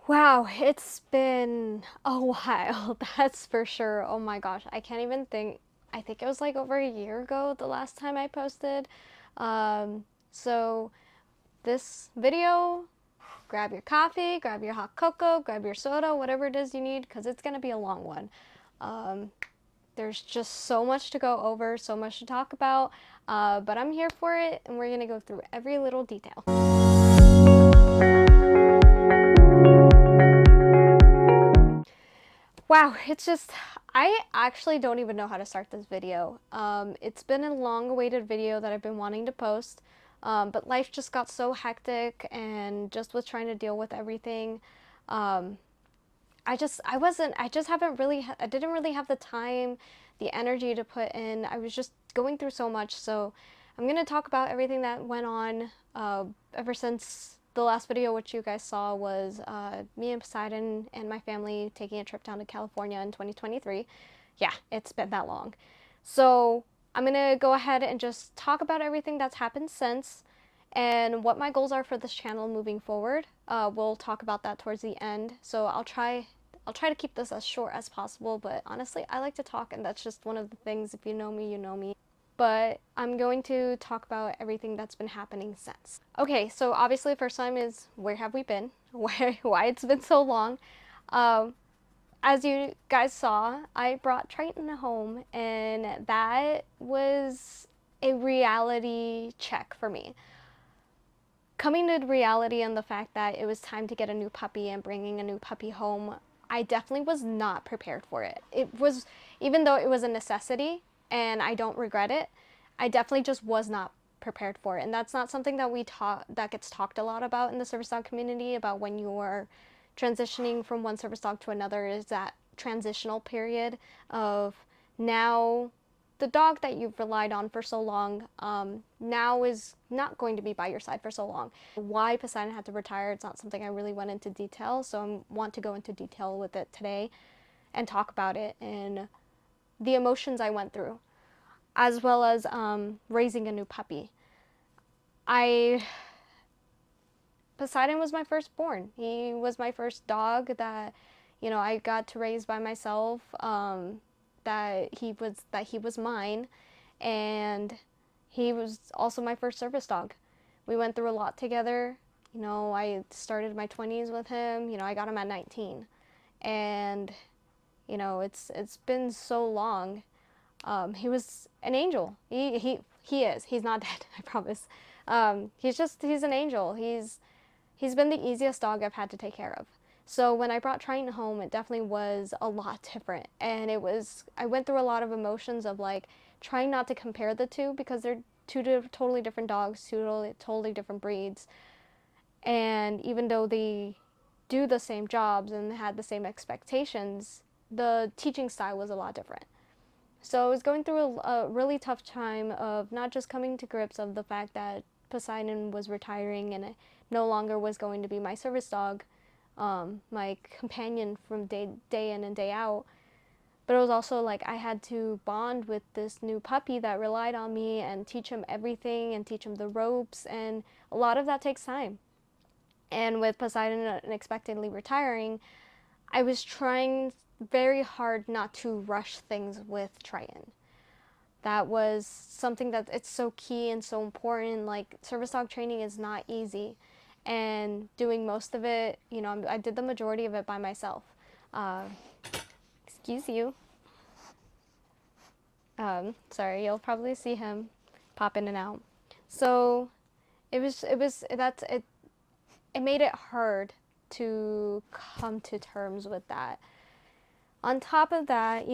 Wow, it's been a while, that's for sure. Oh my gosh, I can't even think. I think it was like over a year ago the last time I posted. So this video, grab your coffee, grab your hot cocoa, grab your soda, whatever it is you need, because it's gonna be a long one. Um, there's just so much to go over, so much to talk about, but I'm here for it, and we're gonna go through every little detail. Wow, it's just, I actually don't even know how to start this video. It's been a long awaited video that I've been wanting to post, but life just got so hectic and just was trying to deal with everything. Um, I just haven't really, I didn't really have the time, the energy to put in. I was just going through so much. So I'm going to talk about everything that went on ever since the last video, which you guys saw, was me and Poseidon and my family taking a trip down to California in 2023. Yeah, it's been that long. So I'm going to go ahead and just talk about everything that's happened since and what my goals are for this channel moving forward. We'll talk about that towards the end. So I'll try to keep this as short as possible, but honestly, I like to talk, and that's just one of the things. If you know me, you know me. But I'm going to talk about everything that's been happening since. Okay, so obviously, first time is where have we been? Why it's been so long? Um, as you guys saw, I brought Triton home, and that was a reality check for me. Coming to reality and the fact that it was time to get a new puppy and bringing a new puppy home, I definitely was not prepared for it. It was, even though it was a necessity and I don't regret it, I definitely just was not prepared for it. And that's not something that that gets talked a lot about in the service dog community, about when you're transitioning from one service dog to another, is that transitional period of now the dog that you've relied on for so long now is not going to be by your side for so long. Why Poseidon had to retire, it's not something I really went into detail, so I want to go into detail with it today and talk about it and the emotions I went through, as well as raising a new puppy. I Poseidon was my firstborn. He was my first dog that, I got to raise by myself. That he was mine, and he was also my first service dog. We went through a lot together. I started my 20s with him. I got him at 19, and it's been so long. He was an angel. He is. He's not dead. I promise. He's an angel. He's been the easiest dog I've had to take care of. So when I brought Triton home, it definitely was a lot different. And I went through a lot of emotions of like trying not to compare the two, because they're totally different dogs, totally different breeds. And even though they do the same jobs and had the same expectations, the teaching style was a lot different. So I was going through a really tough time of not just coming to grips of the fact that Poseidon was retiring and it no longer was going to be my service dog, my companion from day in and day out, but it was also like I had to bond with this new puppy that relied on me and teach him everything and teach him the ropes, and a lot of that takes time. And with Poseidon unexpectedly retiring, I was trying very hard not to rush things with Triton. That was something that it's so key and so important. Like, service dog training is not easy, and doing most of it, I did the majority of it by myself. Uh, excuse you. Sorry, you'll probably see him pop in and out. So it made it hard to come to terms with that. On top of that,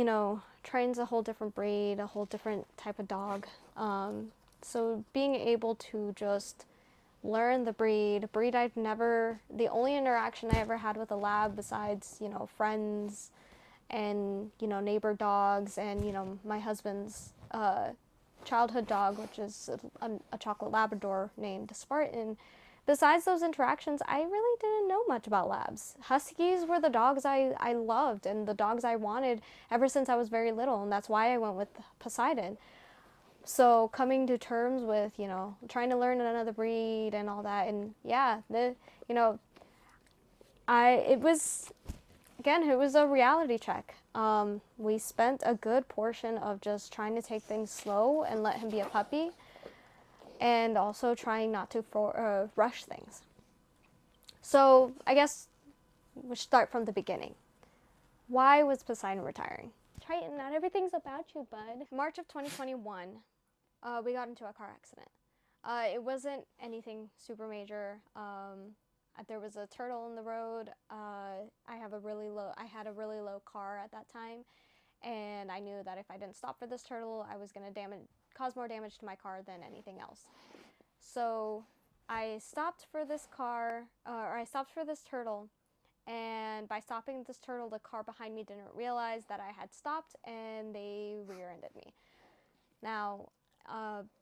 Triton's a whole different breed, a whole different type of dog. So being able to just learn the breed the only interaction I ever had with a lab besides, friends and, neighbor dogs and, my husband's childhood dog, which is a chocolate Labrador named Spartan. Besides those interactions, I really didn't know much about labs. Huskies were the dogs I loved and the dogs I wanted ever since I was very little, and that's why I went with Poseidon. So coming to terms with, trying to learn another breed and all that, and yeah, you know, it was, again, it was a reality check. We spent a good portion of just trying to take things slow and let him be a puppy, and also trying not to rush things. So I guess we should start from the beginning. Why was Poseidon retiring? Triton, not everything's about you, bud. March of 2021, we got into a car accident. It wasn't anything super major. There was a turtle in the road. I had a really low car at that time, and I knew that if I didn't stop for this turtle, I was gonna cause more damage to my car than anything else. So I stopped for this turtle, and by stopping this turtle, the car behind me didn't realize that I had stopped, and they rear-ended me. Now,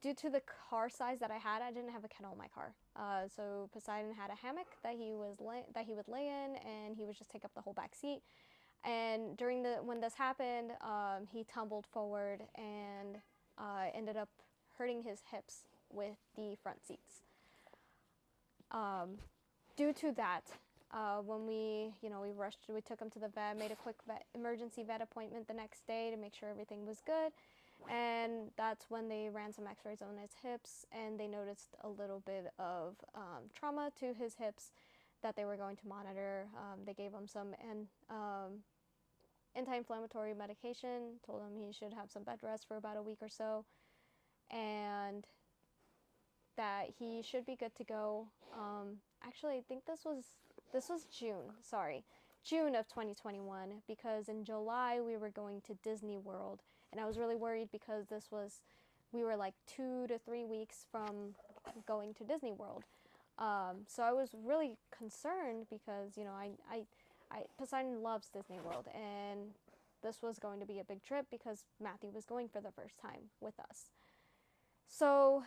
due to the car size that I had, I didn't have a kennel in my car. So Poseidon had a hammock that he would lay in, and he would just take up the whole back seat. And when this happened, he tumbled forward and ended up hurting his hips with the front seats. Due to that, when we took him to the vet, made a quick emergency vet appointment the next day to make sure everything was good. And that's when they ran some x-rays on his hips, and they noticed a little bit of trauma to his hips that they were going to monitor. They gave him some anti-inflammatory medication, told him he should have some bed rest for about a week or so, and that he should be good to go. Actually, I think this was June of 2021, because in July we were going to Disney World, and I was really worried because we were like 2 to 3 weeks from going to Disney World. So I was really concerned because, Poseidon loves Disney World, and this was going to be a big trip because Matthew was going for the first time with us. So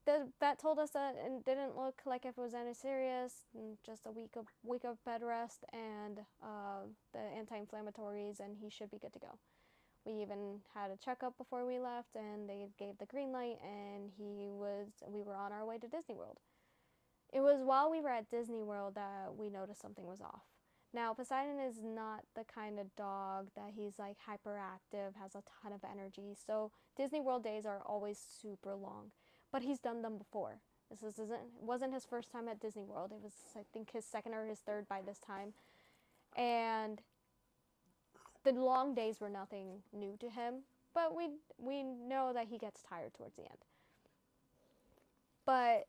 the vet told us that it didn't look like if it was any serious, just a week of bed rest and the anti-inflammatories, and he should be good to go. We even had a checkup before we left, and they gave the green light, and we were on our way to Disney World. It was while we were at Disney World that we noticed something was off. Now, Poseidon is not the kind of dog that he's like hyperactive, has a ton of energy, so Disney World days are always super long. But he's done them before. Wasn't his first time at Disney World. It was, I think, his second or his third by this time. And the long days were nothing new to him, but we know that he gets tired towards the end. But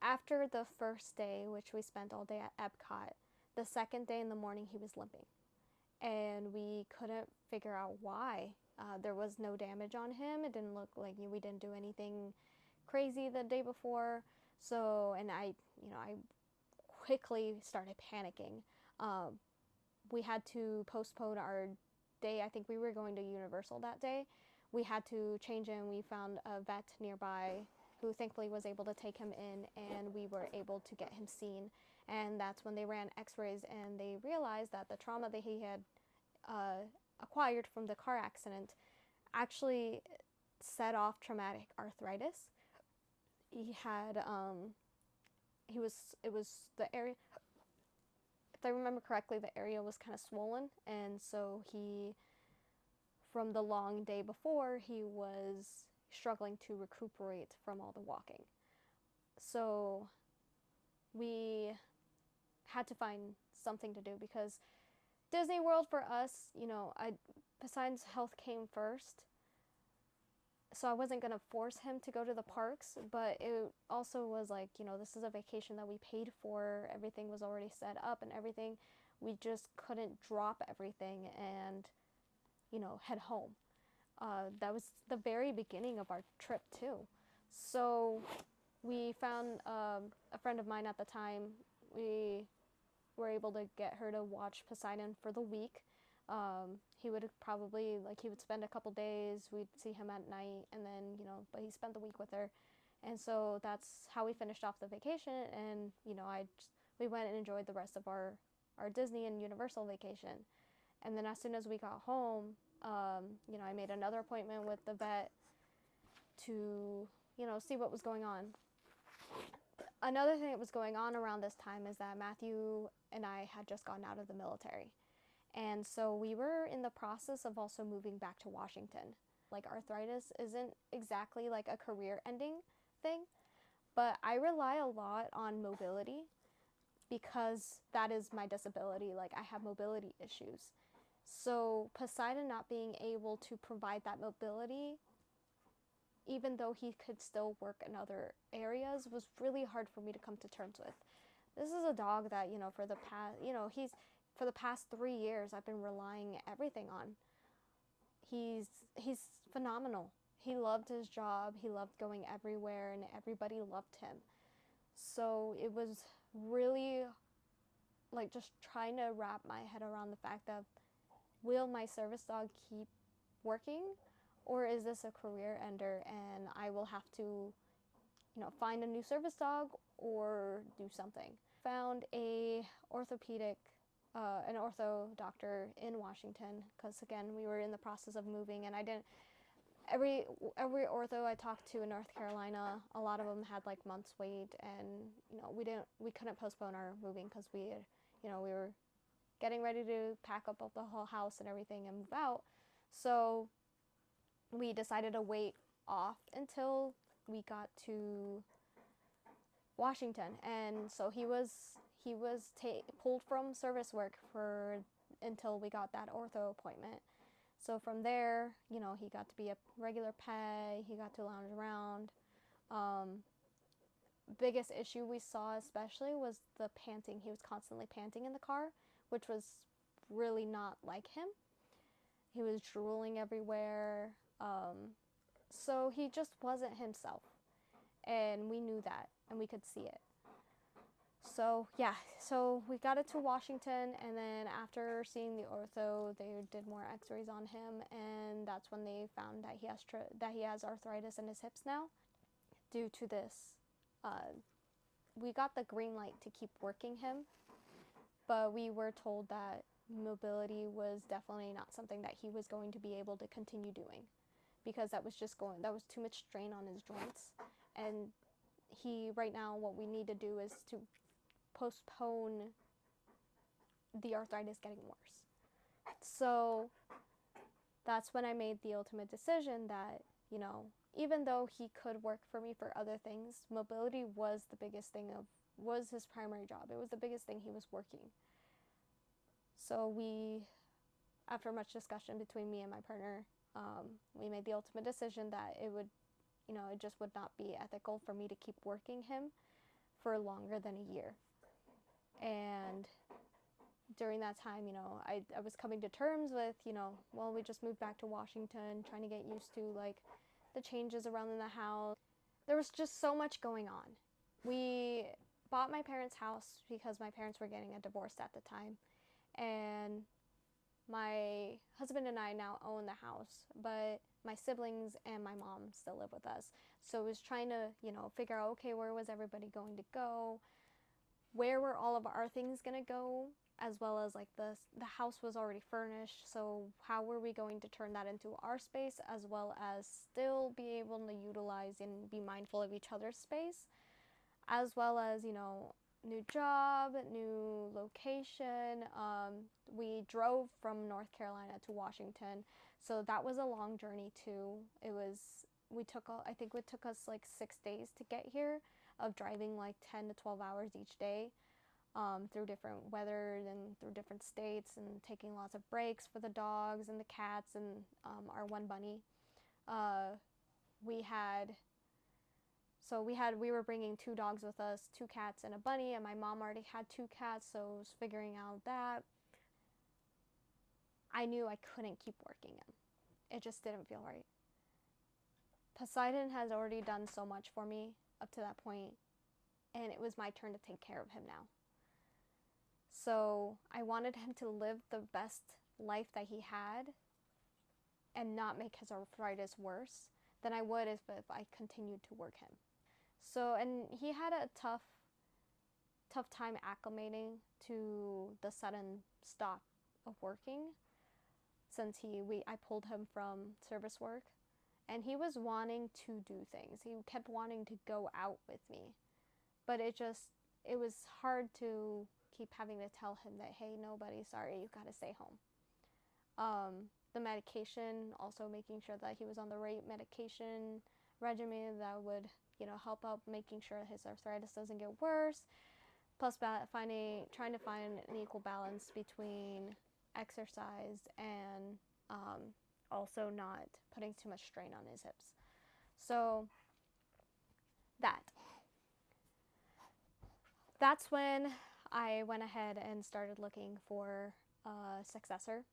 after the first day, which we spent all day at Epcot, the second day in the morning he was limping, and we couldn't figure out why. There was no damage on him. It didn't look like we didn't do anything crazy the day before. So, and I quickly started panicking. We had to postpone our day. I think we were going to Universal that day. We had to change in. We found a vet nearby who thankfully was able to take him in, and we were able to get him seen. And that's when they ran x-rays, and they realized that the trauma that he had acquired from the car accident actually set off traumatic arthritis. It was the area, if I remember correctly, the area was kind of swollen, and so from the long day before, he was struggling to recuperate from all the walking. So we had to find something to do, because Disney World for us, Poseidon's health came first. So I wasn't going to force him to go to the parks, but it also was like, this is a vacation that we paid for. Everything was already set up and everything. We just couldn't drop everything and, head home. That was the very beginning of our trip too. So we found a friend of mine at the time. We were able to get her to watch Poseidon for the week. He would spend a couple days, we'd see him at night, and then, but he spent the week with her. And so that's how we finished off the vacation, and, we went and enjoyed the rest of our Disney and Universal vacation. And then as soon as we got home, I made another appointment with the vet to, see what was going on. Another thing that was going on around this time is that Matthew and I had just gotten out of the military. And so we were in the process of also moving back to Washington. Like, arthritis isn't exactly like a career ending thing, but I rely a lot on mobility because that is my disability. Like, I have mobility issues. So Poseidon not being able to provide that mobility, even though he could still work in other areas, was really hard for me to come to terms with. This is a dog that, for the past, for the past 3 years, I've been relying everything on. He's phenomenal. He loved his job. He loved going everywhere, and everybody loved him. So it was really like just trying to wrap my head around the fact that, will my service dog keep working, or is this a career ender and I will have to, find a new service dog or do something. Found an ortho doctor in Washington, because again, we were in the process of moving, and I didn't. Every ortho I talked to in North Carolina, a lot of them had like months wait, and we couldn't postpone our moving because we were getting ready to pack up the whole house and everything and move out. So we decided to wait off until we got to Washington, and so he was pulled from service work for until we got that ortho appointment. So from there, he got to be a regular pet. He got to lounge around. Biggest issue we saw especially was the panting. He was constantly panting in the car, which was really not like him. He was drooling everywhere. So he just wasn't himself. And we knew that, and we could see it. So yeah, so we got it to Washington, and then after seeing the ortho, they did more X-rays on him, and that's when they found that he has arthritis in his hips now. Due to this, we got the green light to keep working him, but we were told that mobility was definitely not something that he was going to be able to continue doing, because that was too much strain on his joints. And right now, what we need to do is to postpone the arthritis getting worse. So that's when I made the ultimate decision that, even though he could work for me for other things, mobility was the biggest thing was his primary job. It was the biggest thing he was working. So after much discussion between me and my partner, we made the ultimate decision that it just would not be ethical for me to keep working him for longer than a year. And during that time, I was coming to terms with, we just moved back to Washington, trying to get used to like the changes around in the house. There was just so much going on. We bought my parents' house because my parents were getting a divorce at the time, and my husband and I now own the house, but my siblings and my mom still live with us. So it was trying to, figure out, okay, where was everybody going to go? Where were all of our things going to go? As well as like the house was already furnished, so how were we going to turn that into our space, as well as still be able to utilize and be mindful of each other's space, as well as, new job, new location. We drove from North Carolina to Washington, so that was a long journey too. I think it took us like 6 days to get here, of driving like 10 to 12 hours each day, through different weather and through different states, and taking lots of breaks for the dogs and the cats and our one bunny. We were bringing 2 dogs with us, 2 cats and a bunny, and my mom already had 2 cats, so I was figuring out that I knew I couldn't keep working him. It just didn't feel right. Poseidon has already done so much for me up to that point, and it was my turn to take care of him now. So I wanted him to live the best life that he had and not make his arthritis worse than I would if I continued to work him. So, and he had a tough time acclimating to the sudden stop of working, since I pulled him from service work, and he was wanting to do things. He kept wanting to go out with me, but it was hard to keep having to tell him that, hey, no, buddy, sorry, you gotta stay home. The medication, also making sure that he was on the right medication regimen that would, help out making sure his arthritis doesn't get worse. Plus, trying to find an equal balance between exercise and also not putting too much strain on his hips. So that that's when I went ahead and started looking for a successor,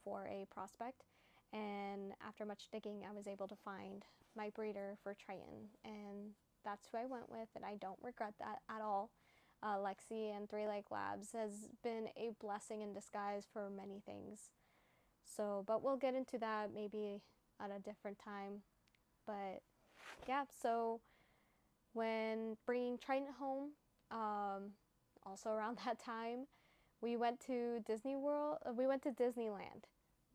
for a prospect. And after much digging, I was able to find my breeder for Triton. And that's who I went with, and I don't regret that at all. Lexi and Three Leg Labs has been a blessing in disguise for many things. So, but we'll get into that maybe at a different time. But yeah, so when bringing Triton home, also around that time, we went to Disneyland,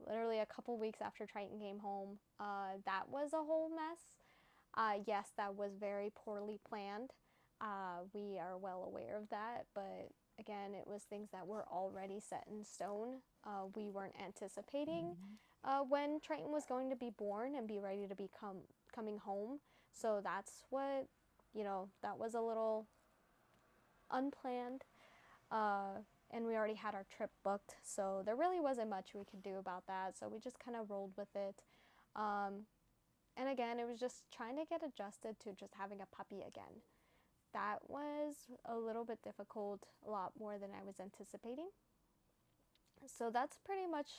literally a couple weeks after Triton came home. That was a whole mess. Yes, that was very poorly planned. We are well aware of that, but again, it was things that were already set in stone. We weren't anticipating when Triton was going to be born and be ready to be coming home. So that's what, that was a little unplanned. And we already had our trip booked, so there really wasn't much we could do about that. So we just kind of rolled with it. And again, it was just trying to get adjusted to just having a puppy again. That was a little bit difficult, a lot more than I was anticipating. So that's pretty much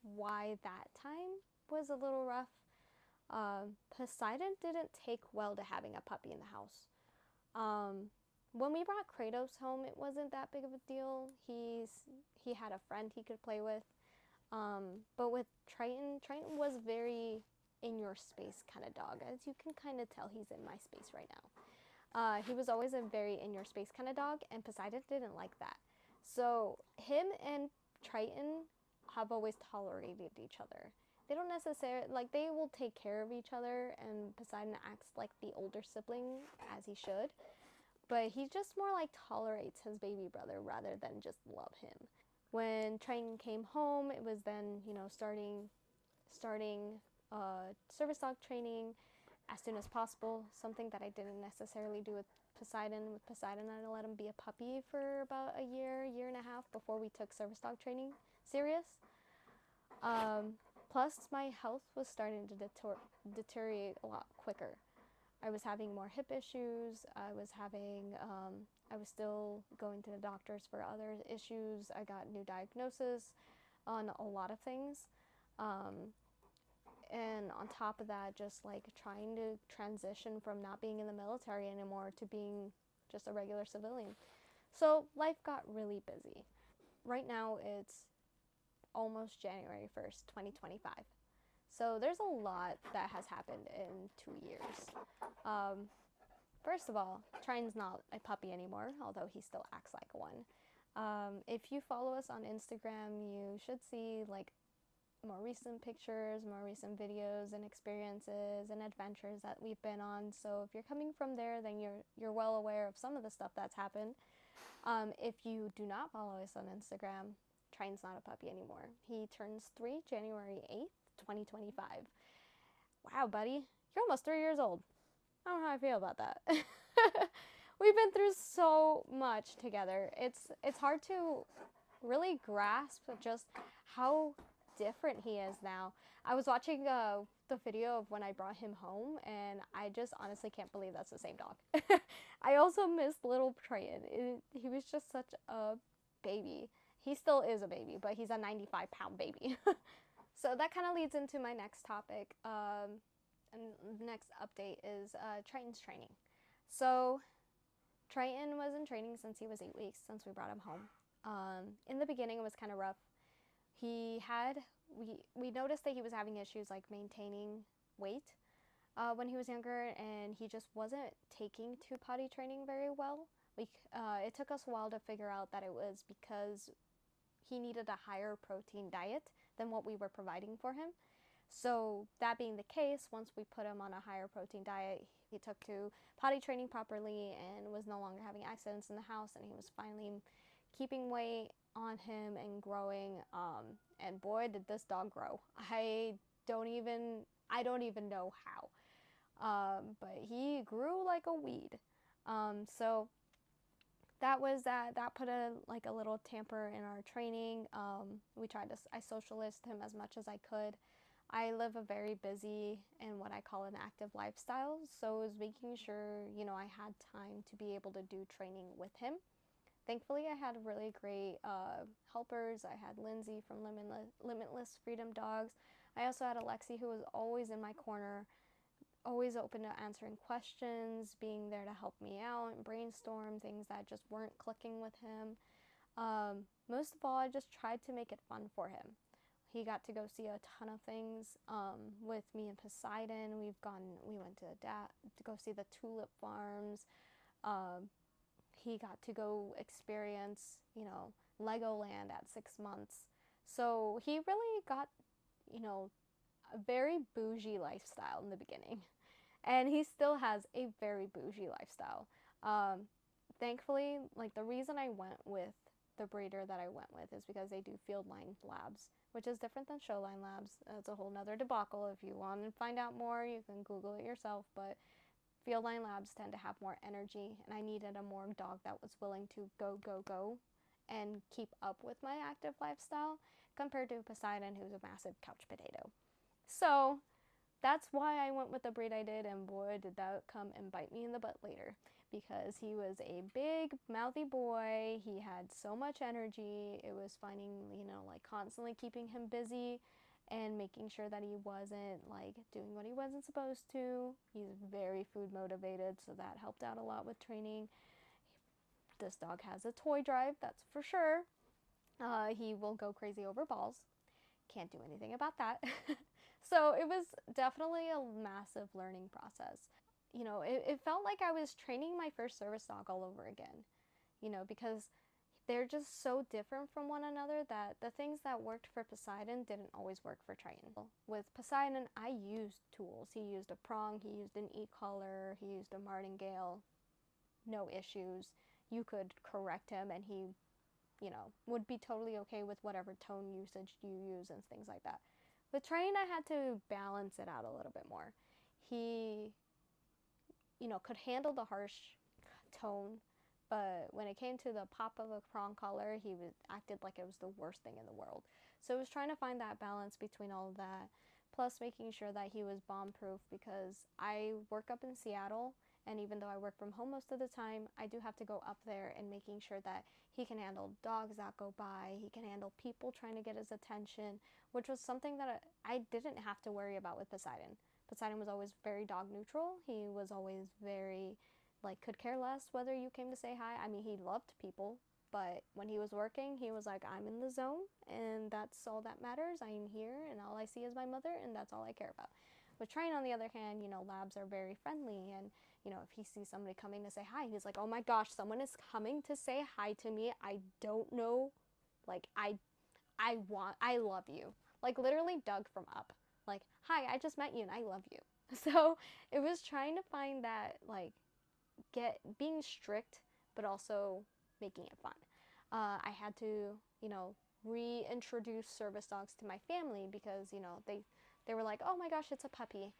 why that time was a little rough. Poseidon didn't take well to having a puppy in the house. When we brought Kratos home, it wasn't that big of a deal. He had a friend he could play with. But with Triton was very in your space kind of dog. As you can kind of tell, he's in my space right now. He was always a very in your space kind of dog, and Poseidon didn't like that. So him and Triton have always tolerated each other. They don't necessarily, like, they will take care of each other, and Poseidon acts like the older sibling, as he should. But he just more like tolerates his baby brother rather than just love him. When Triton came home, it was then, starting service dog training as soon as possible, something that I didn't necessarily do with Poseidon. With Poseidon, I let him be a puppy for about a year and a half before we took service dog training serious. Plus, my health was starting to deteriorate a lot quicker. I was having more hip issues. I was still going to the doctors for other issues. I got new diagnosis on a lot of things. And on top of that, just like trying to transition from not being in the military anymore to being just a regular civilian. So life got really busy. Right now it's almost January 1st, 2025. So there's a lot that has happened in 2 years. First of all, Triton's not a puppy anymore, although he still acts like one. If you follow us on Instagram, you should see like more recent pictures, more recent videos and experiences and adventures that we've been on. So if you're coming from there, then you're well aware of some of the stuff that's happened. If you do not follow us on Instagram, Triton's not a puppy anymore. He turns 3 January 8th, 2025. Wow, buddy, you're almost 3 years old. I don't know how I feel about that. We've been through so much together. It's hard to really grasp just how different he is now. I was watching the video of when I brought him home, and I just honestly can't believe that's the same dog. I also miss little Triton. He was just such a baby. He still is a baby, but he's a 95-pound baby. So that kind of leads into my next topic. And the next update is Triton's training. So Triton was in training since he was 8 weeks, since we brought him home. In the beginning, it was kind of rough. We noticed that he was having issues like maintaining weight when he was younger, and he just wasn't taking to potty training very well. It took us a while to figure out that it was because he needed a higher protein diet than what we were providing for him. So that being the case, once we put him on a higher protein diet, He took to potty training properly and was no longer having accidents in the house, and he was finally keeping weight on him and growing. And boy, did this dog grow. I don't even know how. But he grew like a weed. So that put a little tamper in our training. I socialized him as much as I could. I live a very busy and what I call an active lifestyle, so it was making sure, I had time to be able to do training with him. Thankfully, I had really great helpers. I had Lindsay from Limitless Freedom Dogs. I also had Alexi, who was always in my corner, always open to answering questions, being there to help me out and brainstorm things that just weren't clicking with him. Most of all, I just tried to make it fun for him. He got to go see a ton of things with me and Poseidon. We went to go see the tulip farms. He got to go experience, Legoland at 6 months. So he really got, a very bougie lifestyle in the beginning. And he still has a very bougie lifestyle. Thankfully, like the reason I went with the breeder that I went with is because they do field line labs, which is different than show line labs. It's a whole nother debacle. If you want to find out more, you can Google it yourself. But field line labs tend to have more energy, and I needed a more dog that was willing to go, go, go and keep up with my active lifestyle compared to Poseidon, who's a massive couch potato. So that's why I went with the breed I did, and boy, did that come and bite me in the butt later, because he was a big, mouthy boy. He had so much energy. It was finding, like constantly keeping him busy and making sure that he wasn't like doing what he wasn't supposed to. He's very food motivated, so that helped out a lot with training. This dog has a toy drive, that's for sure. He will go crazy over balls. Can't do anything about that. So it was definitely a massive learning process. It felt like I was training my first service dog all over again, because they're just so different from one another that the things that worked for Poseidon didn't always work for Triton. With Poseidon, I used tools. He used a prong, he used an e-collar, he used a martingale. No issues. You could correct him and he would be totally okay with whatever tone usage you use and things like that. With Triton, I had to balance it out a little bit more. He, could handle the harsh tone, but when it came to the pop of a prong collar, acted like it was the worst thing in the world. So I was trying to find that balance between all of that, plus making sure that he was bomb-proof, because I work up in Seattle, and even though I work from home most of the time, I do have to go up there and making sure that he can handle dogs that go by, he can handle people trying to get his attention, which was something that I didn't have to worry about with Poseidon. Poseidon was always very dog neutral. He was always very, could care less whether you came to say hi. I mean, he loved people, but when he was working, he was like, I'm in the zone, and that's all that matters. I am here, and all I see is my mother, and that's all I care about. With Triton, on the other hand, labs are very friendly, and, if he sees somebody coming to say hi, he's like, oh my gosh, someone is coming to say hi to me. I don't know, I love you. Like, literally Doug from Up. Like, hi, I just met you, and I love you. So, it was trying to find that, being strict, but also making it fun. I had to, reintroduce service dogs to my family because, they were like, oh my gosh, it's a puppy.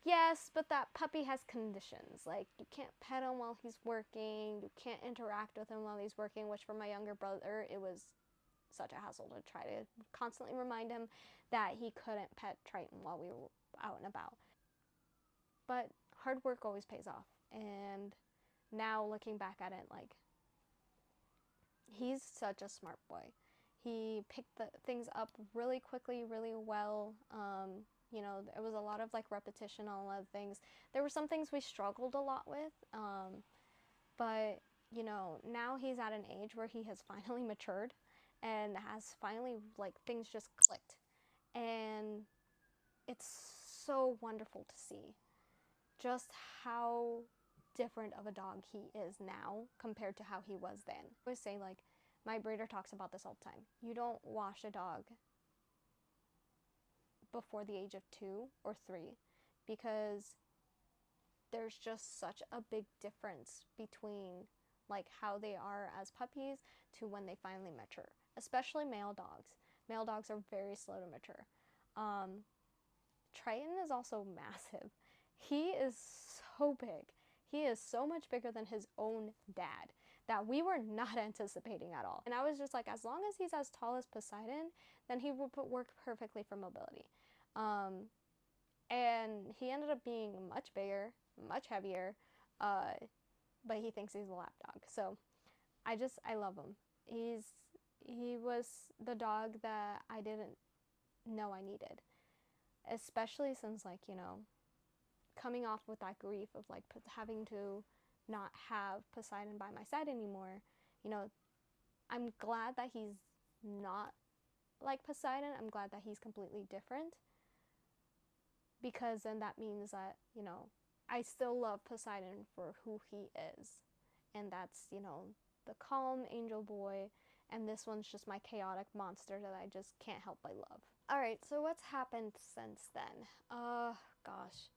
Yes, but that puppy has conditions. Like, you can't pet him while he's working. You can't interact with him while he's working, which for my younger brother, it was such a hassle to try to constantly remind him that he couldn't pet Triton while we were out and about. But hard work always pays off. And now looking back at it, he's such a smart boy. He picked the things up really quickly, really well. It was a lot of repetition on a lot of things. There were some things we struggled a lot with, but now he's at an age where he has finally matured and has finally things just clicked, and it's so wonderful to see just how different of a dog he is now compared to how he was then. I always say, my breeder talks about this all the time. You don't wash a dog before the age of 2 or 3 because there's just such a big difference between like how they are as puppies to when they finally mature, especially male dogs. Male dogs are very slow to mature. Triton is also massive. He is so big. He is so much bigger than his own dad that we were not anticipating at all. And I was just like, as long as he's as tall as Poseidon, then he would work perfectly for mobility. And he ended up being much bigger, much heavier, but he thinks he's a lap dog. So I love him. He was the dog that I didn't know I needed, especially since, like, you know, coming off with that grief of like having to not have Poseidon by my side anymore. You know, I'm glad that he's not like Poseidon. I'm glad that he's completely different, because then that means that, you know, I still love Poseidon for who he is. And that's, you know, the calm angel boy, and this one's just my chaotic monster that I just can't help but love. Alright, so what's happened since then? Gosh.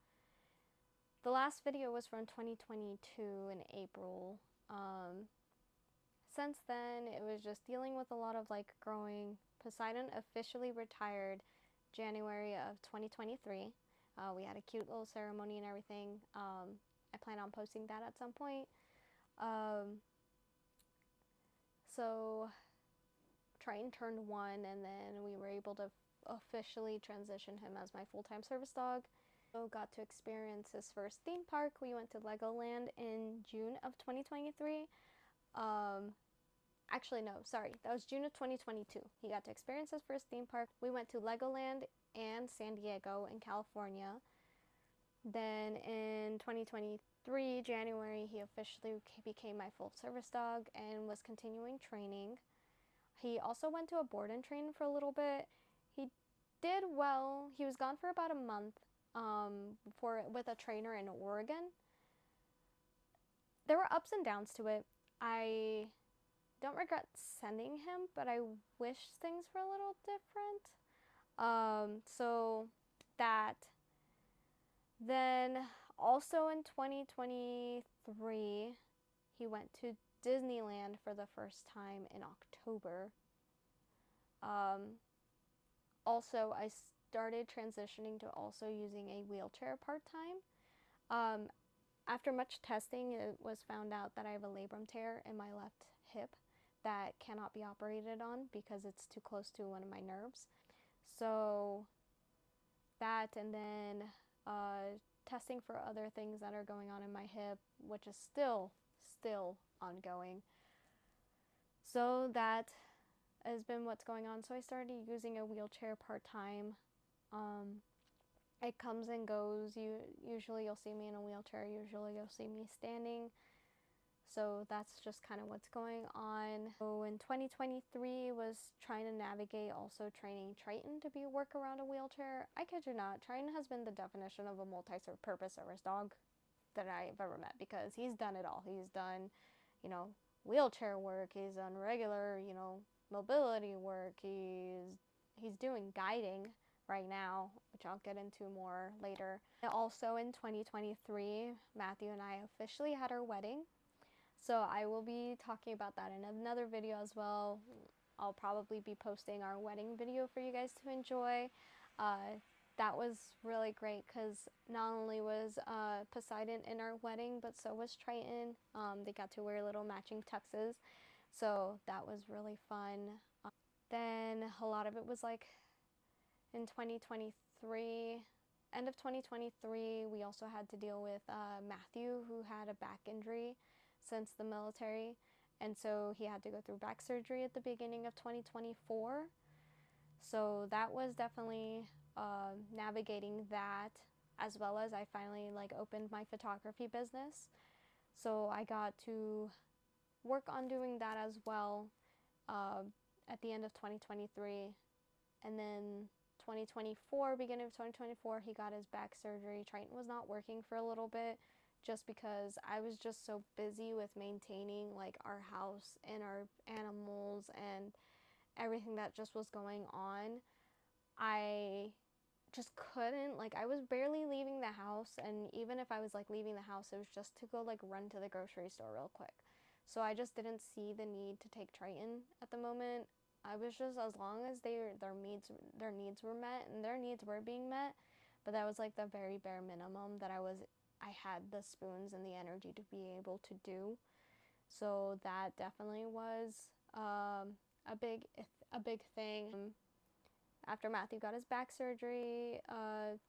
The last video was from 2022 in April. Since then, it was just dealing with a lot of like growing. Poseidon officially retired January of 2023. We had a cute little ceremony and everything. I plan on posting that at some point. So Triton turned 1, and then we were able to officially transition him as my full-time service dog. So got to experience his first theme park. We went to Legoland in June of 2023. Actually, no, sorry, that was June of 2022. He got to experience his first theme park. We went to Legoland and San Diego in California. Then in 2023, January, he officially became my full service dog and was continuing training. He also went to a board and train for a little bit. He did well. He was gone for about a month with a trainer in Oregon. There were ups and downs to it. I don't regret sending him, but I wish things were a little different. So that. Then also in 2023, he went to Disneyland for the first time in October. Also, I started transitioning to also using a wheelchair part-time. After much testing, it was found out that I have a labrum tear in my left hip that cannot be operated on because it's too close to one of my nerves. So that, and then testing for other things that are going on in my hip, which is still ongoing. So that has been what's going on. So I started using a wheelchair part-time. It comes and goes. Usually you'll see me in a wheelchair, usually you'll see me standing. So that's just kind of what's going on. So in 2023 was trying to navigate also training Triton to work around a wheelchair. I kid you not, Triton has been the definition of a multi-purpose service dog that I've ever met, because he's done it all. He's done, you know, wheelchair work, he's done regular, you know, mobility work, he's doing guiding right now, which I'll get into more later. Also in 2023, Matthew and I officially had our wedding. So I will be talking about that in another video as well. I'll probably be posting our wedding video for you guys to enjoy. That was really great because not only was Poseidon in our wedding, but so was Triton. They got to wear little matching tuxes. So that was really fun. Then a lot of it was like in 2023, end of 2023, we also had to deal with Matthew, who had a back injury since the military, and so he had to go through back surgery at the beginning of 2024. So that was definitely navigating that, as well as I finally like opened my photography business. So I got to work on doing that as well at the end of 2023, and then 2024, beginning of 2024, he got his back surgery. Triton was not working for a little bit just because I was just so busy with maintaining like our house and our animals and everything that just was going on. I just couldn't, like, I was barely leaving the house, and even if I was like leaving the house, it was just to go like run to the grocery store real quick. So I just didn't see the need to take Triton at the moment. I was just, as long as their needs were met, and their needs were being met, but that was like the very bare minimum that I had the spoons and the energy to be able to do. So that definitely was a big thing. After Matthew got his back surgery,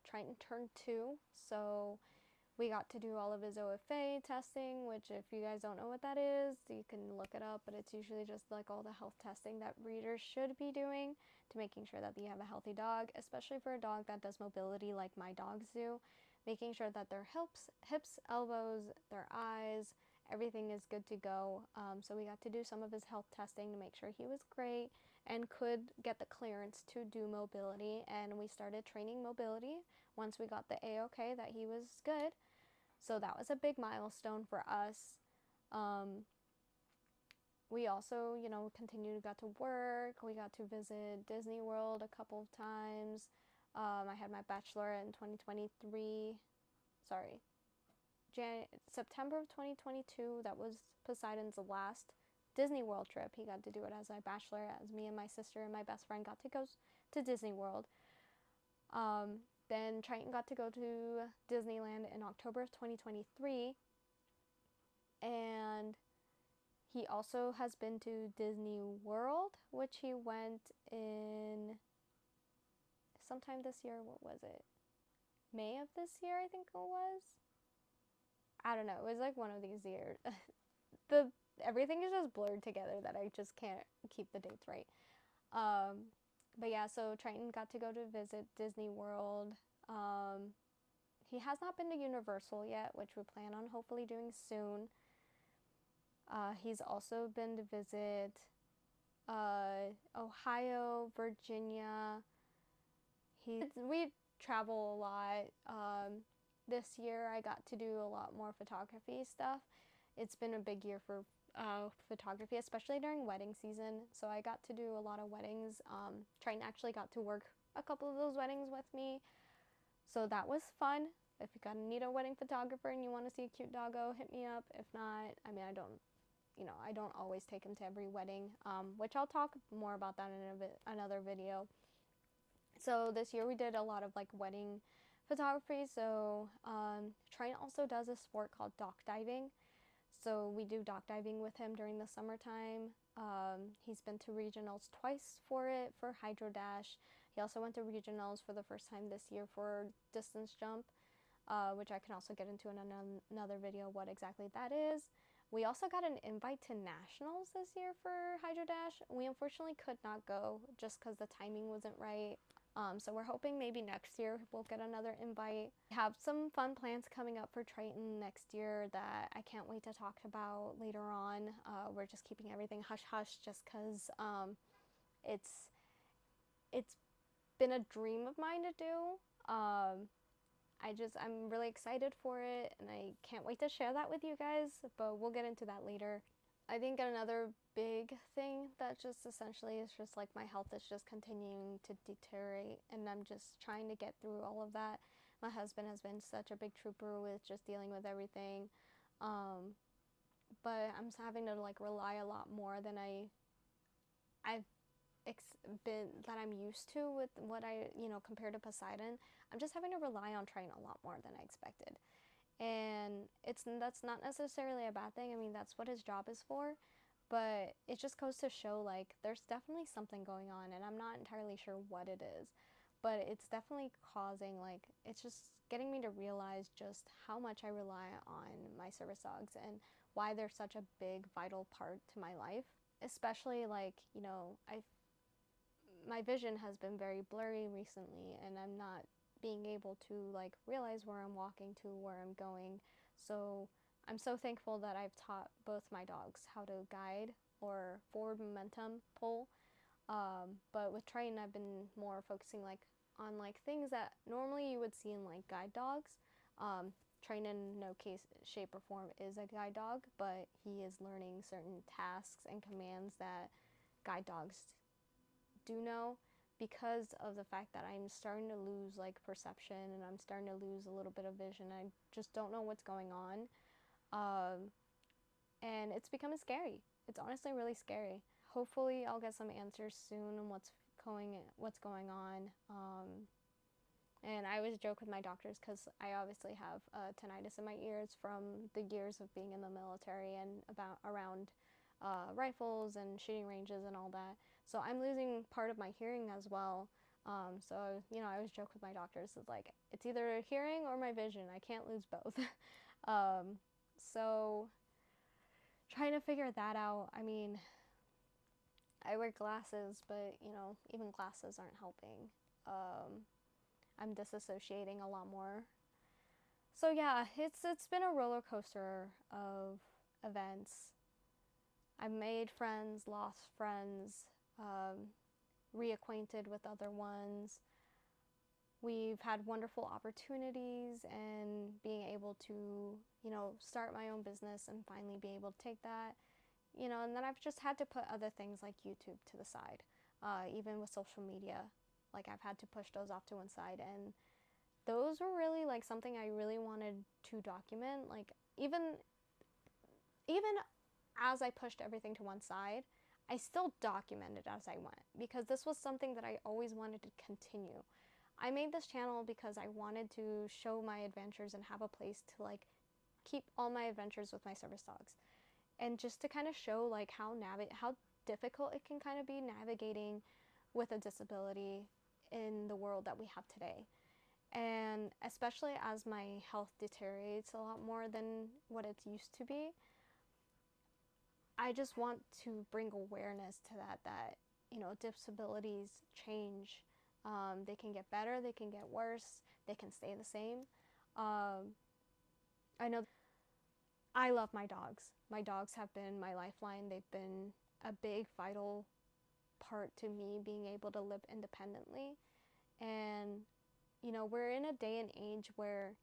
Triton turned 2, so we got to do all of his OFA testing, which, if you guys don't know what that is, you can look it up, but it's usually just like all the health testing that breeders should be doing to making sure that you have a healthy dog, especially for a dog that does mobility like my dogs do, making sure that their hips, elbows, their eyes, everything is good to go. So we got to do some of his health testing to make sure he was great and could get the clearance to do mobility, and we started training mobility once we got the A-OK that he was good. So that was a big milestone for us. We also, continued, got to work. We got to visit Disney World a couple of times. I had my bachelorette in 2023. Sorry, September of 2022. That was Poseidon's last Disney World trip. He got to do it as my bachelorette, as me and my sister and my best friend got to go to Disney World. Then Triton got to go to Disneyland in October of 2023. And he also has been to Disney World, which he went in sometime this year. What was it? May of this year, I think it was. I don't know. It was like one of these years. Everything is just blurred together that I just can't keep the dates right. But yeah, so Triton got to go to visit Disney World. He has not been to Universal yet, which we plan on hopefully doing soon. He's also been to visit Ohio, Virginia. We travel a lot. This year I got to do a lot more photography stuff. It's been a big year for photography, especially during wedding season. So I got to do a lot of weddings. Triton actually got to work a couple of those weddings with me. So that was fun. If you need a wedding photographer and you want to see a cute doggo, hit me up. If not, I mean, I don't always take him to every wedding, which I'll talk more about that in another video. So this year we did a lot of like wedding photography. So Triton also does a sport called dock diving. So we do dock diving with him during the summertime. He's been to regionals twice for it, for Hydro Dash. He also went to regionals for the first time this year for distance jump, which I can also get into in another video what exactly that is. We also got an invite to nationals this year for Hydro Dash. We unfortunately could not go just because the timing wasn't right. So we're hoping maybe next year we'll get another invite. We have some fun plans coming up for Triton next year that I can't wait to talk about later on. We're just keeping everything hush-hush just because it's been a dream of mine to do. I'm really excited for it, and I can't wait to share that with you guys, but we'll get into that later. I think another big thing that just essentially is just like my health is just continuing to deteriorate, and I'm just trying to get through all of that. My husband has been such a big trooper with just dealing with everything, but I'm having to like rely a lot more than I've that I'm used to with what compared to Poseidon. I'm just having to rely on Triton a lot more than I expected. And that's not necessarily a bad thing. I mean, that's what his job is for, but it just goes to show like there's definitely something going on, and I'm not entirely sure what it is, but it's definitely causing, like, it's just getting me to realize just how much I rely on my service dogs and why they're such a big vital part to my life. Especially like, my vision has been very blurry recently, and I'm not being able to like realize where I'm walking to, where I'm going. So I'm so thankful that I've taught both my dogs how to guide or forward momentum pull. But with Triton, I've been more focusing like on like things that normally you would see in like guide dogs. Triton in no case, shape, or form is a guide dog, but he is learning certain tasks and commands that guide dogs do know. because of the fact that I'm starting to lose like perception and I'm starting to lose a little bit of vision. I just don't know what's going on. Um, and it's becoming scary. It's honestly really scary. Hopefully I'll get some answers soon on what's going on. And I always joke with my doctors because I obviously have tinnitus in my ears from the years of being in the military and around rifles and shooting ranges and all that. So I'm losing part of my hearing as well. So I always joke with my doctors, it's like it's either hearing or my vision. I can't lose both. um, so trying to figure that out. I mean, I wear glasses, but even glasses aren't helping. I'm disassociating a lot more. So yeah, it's been a roller coaster of events. I've made friends, lost friends, reacquainted with other ones. We've had wonderful opportunities and being able to, start my own business and finally be able to take that, and then I've just had to put other things like YouTube to the side, even with social media. Like I've had to push those off to one side, and those were really like something I really wanted to document. Like even as I pushed everything to one side, I still documented as I went because this was something that I always wanted to continue. I made this channel because I wanted to show my adventures and have a place to like keep all my adventures with my service dogs. And just to kind of show like how difficult it can kind of be navigating with a disability in the world that we have today. And especially as my health deteriorates a lot more than what it used to be, I just want to bring awareness to that disabilities change. They can get better, they can get worse, they can stay the same. I know I love my dogs. My dogs have been my lifeline. They've been a big vital part to me being able to live independently. And we're in a day and age where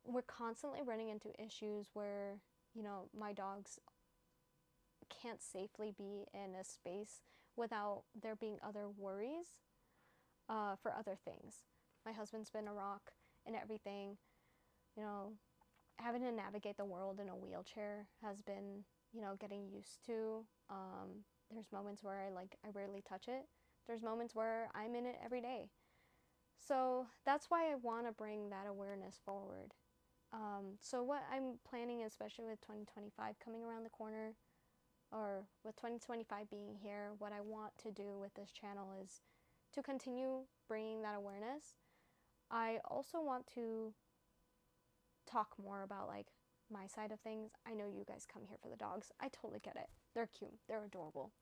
we're constantly running into issues where my dogs can't safely be in a space without there being other worries for other things. My husband's been a rock and everything. Having to navigate the world in a wheelchair has been getting used to. There's moments where I rarely touch it. There's moments where I'm in it every day. So that's why I want to bring that awareness forward. So what I'm planning, especially with 2025 coming around the corner, or with 2025 being here, what I want to do with this channel is to continue bringing that awareness. I also want to talk more about like my side of things. I know you guys come here for the dogs. I totally get it. They're cute. They're adorable.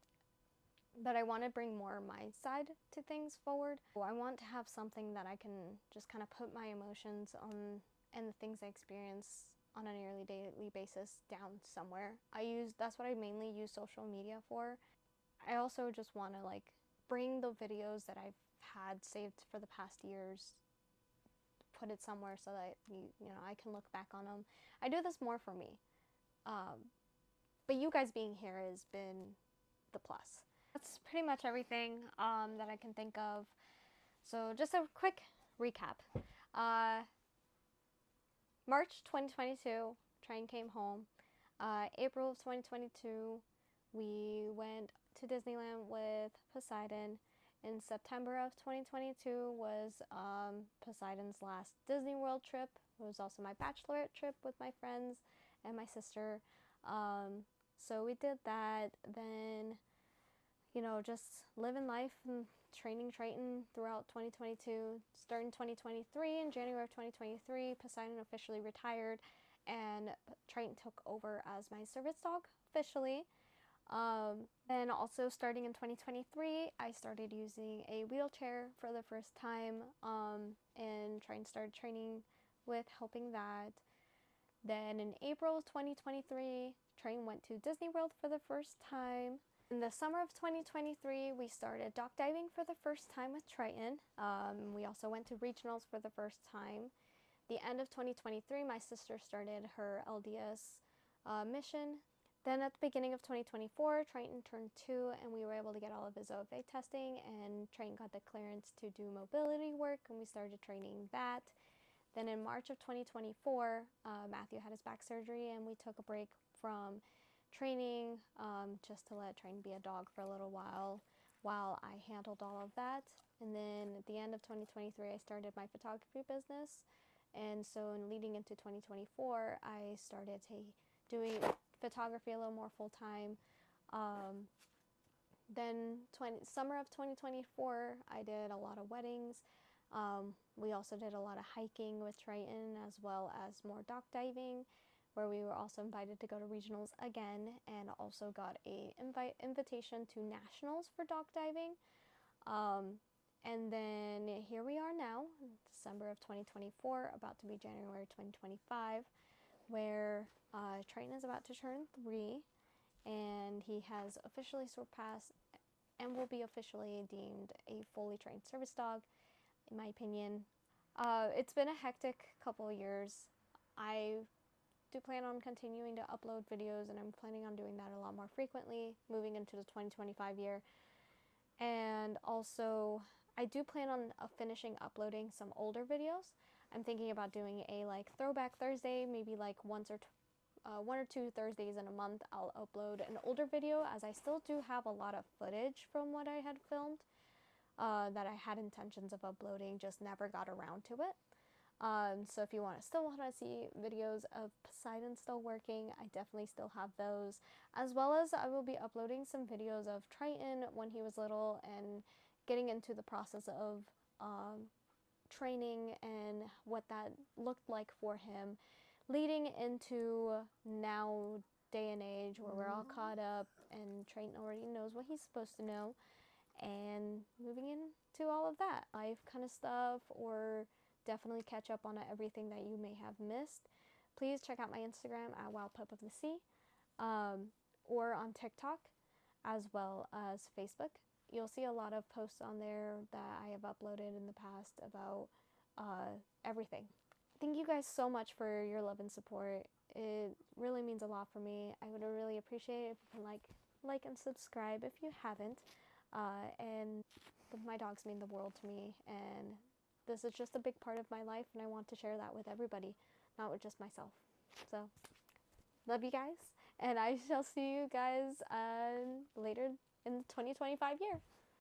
But I want to bring more of my side to things forward. I want to have something that I can just kind of put my emotions on and the things I experience on a nearly daily basis down somewhere. That's what I mainly use social media for. I also just want to like bring the videos that I've had saved for the past years, put it somewhere so that I can look back on them. I do this more for me. But you guys being here has been the plus. That's pretty much everything that I can think of. So just a quick recap. March 2022, Triton came home. April of 2022, we went to Disneyland with Poseidon. In September of 2022 was Poseidon's last Disney World trip. It was also my bachelorette trip with my friends and my sister. So we did that. Then just living life and training Triton throughout 2022. Starting 2023, in January of 2023, Poseidon officially retired and Triton took over as my service dog officially. Then also starting in 2023, I started using a wheelchair for the first time and started training with helping that. Then in April of 2023, Triton went to Disney World for the first time. In the summer of 2023, we started dock diving for the first time with Triton. We also went to regionals for the first time. The end of 2023, my sister started her LDS mission. Then at the beginning of 2024, Triton turned 2 and we were able to get all of his OFA testing, and Triton got the clearance to do mobility work and we started training that. Then in March of 2024, Matthew had his back surgery and we took a break from training just to let Triton be a dog for a little while I handled all of that. And then at the end of 2023, I started my photography business. And so in leading into 2024, I started doing photography a little more full time. Then summer of 2024, I did a lot of weddings. We also did a lot of hiking with Triton, as well as more dock diving, where we were also invited to go to regionals again, and also got a invitation to nationals for dock diving. And then here we are now, December of 2024, about to be January 2025, where Triton is about to turn 3, and he has officially surpassed and will be officially deemed a fully trained service dog, in my opinion. It's been a hectic couple of years. I do plan on continuing to upload videos, and I'm planning on doing that a lot more frequently moving into the 2025 year. And also, I do plan on finishing uploading some older videos. I'm thinking about doing a throwback Thursday, maybe one or two Thursdays in a month. I'll upload an older video, as I still do have a lot of footage from what I had filmed that I had intentions of uploading, just never got around to it. So if you still want to see videos of Poseidon still working, I definitely still have those, as well as I will be uploading some videos of Triton when he was little and getting into the process of training and what that looked like for him, leading into now day and age where we're all caught up and Triton already knows what he's supposed to know, and moving into all of that life kind of stuff, or definitely catch up on everything that you may have missed. Please check out my Instagram at wildpupofthesea, or on TikTok, as well as Facebook. You'll see a lot of posts on there that I have uploaded in the past about everything. Thank you guys so much for your love and support. It really means a lot for me. I would really appreciate it if you can like and subscribe if you haven't. And my dogs mean the world to me, and this is just a big part of my life, and I want to share that with everybody, not with just myself. So, love you guys, and I shall see you guys later in the 2025 year.